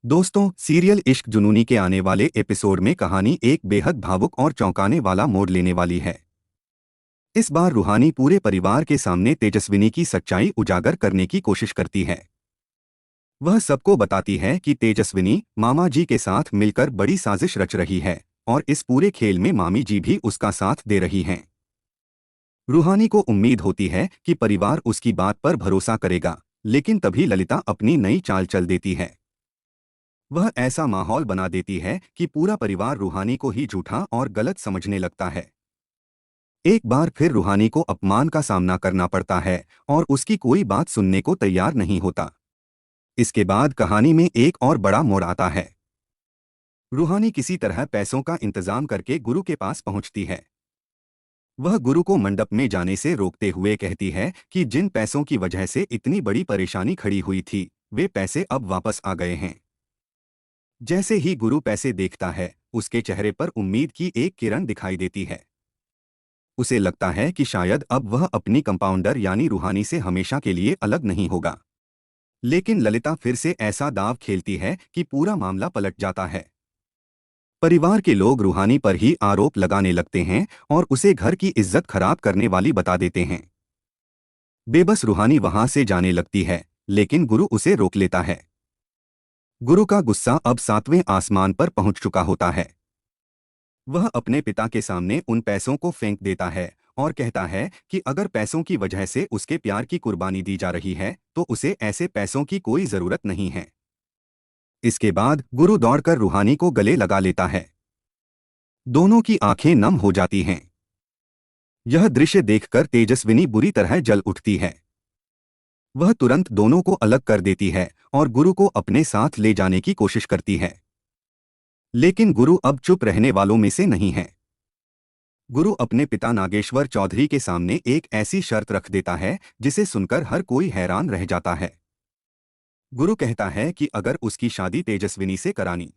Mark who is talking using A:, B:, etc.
A: दोस्तों, सीरियल इश्क जुनूनी के आने वाले एपिसोड में कहानी एक बेहद भावुक और चौंकाने वाला मोड़ लेने वाली है। इस बार रूहानी पूरे परिवार के सामने तेजस्विनी की सच्चाई उजागर करने की कोशिश करती है। वह सबको बताती है कि तेजस्विनी मामा जी के साथ मिलकर बड़ी साजिश रच रही है और इस पूरे खेल में मामी जी भी उसका साथ दे रही हैं। रूहानी को उम्मीद होती है कि परिवार उसकी बात पर भरोसा करेगा, लेकिन तभी ललिता अपनी नई चाल चल देती है। वह ऐसा माहौल बना देती है कि पूरा परिवार रूहानी को ही झूठा और गलत समझने लगता है। एक बार फिर रूहानी को अपमान का सामना करना पड़ता है और उसकी कोई बात सुनने को तैयार नहीं होता। इसके बाद कहानी में एक और बड़ा मोड़ आता है। रूहानी किसी तरह पैसों का इंतजाम करके गुरु के पास पहुंचती है। वह गुरु को मंडप में जाने से रोकते हुए कहती है कि जिन पैसों की वजह से इतनी बड़ी परेशानी खड़ी हुई थी, वे पैसे अब वापस आ गए हैं। जैसे ही गुरु पैसे देखता है, उसके चेहरे पर उम्मीद की एक किरण दिखाई देती है। उसे लगता है कि शायद अब वह अपनी कंपाउंडर यानी रूहानी से हमेशा के लिए अलग नहीं होगा। लेकिन ललिता फिर से ऐसा दांव खेलती है कि पूरा मामला पलट जाता है। परिवार के लोग रूहानी पर ही आरोप लगाने लगते हैं और उसे घर की इज्जत खराब करने वाली बता देते हैं। बेबस रूहानी वहां से जाने लगती है, लेकिन गुरु उसे रोक लेता है। गुरु का गुस्सा अब सातवें आसमान पर पहुंच चुका होता है। वह अपने पिता के सामने उन पैसों को फेंक देता है और कहता है कि अगर पैसों की वजह से उसके प्यार की कुर्बानी दी जा रही है, तो उसे ऐसे पैसों की कोई जरूरत नहीं है। इसके बाद गुरु दौड़कर रूहानी को गले लगा लेता है। दोनों की आंखें नम हो जाती हैं। यह दृश्य देखकर तेजस्विनी बुरी तरह जल उठती है। वह तुरंत दोनों को अलग कर देती है और गुरु को अपने साथ ले जाने की कोशिश करती है। लेकिन गुरु अब चुप रहने वालों में से नहीं है। गुरु अपने पिता नागेश्वर चौधरी के सामने एक ऐसी शर्त रख देता है जिसे सुनकर हर कोई हैरान रह जाता है। गुरु कहता है कि अगर उसकी शादी तेजस्विनी से करानी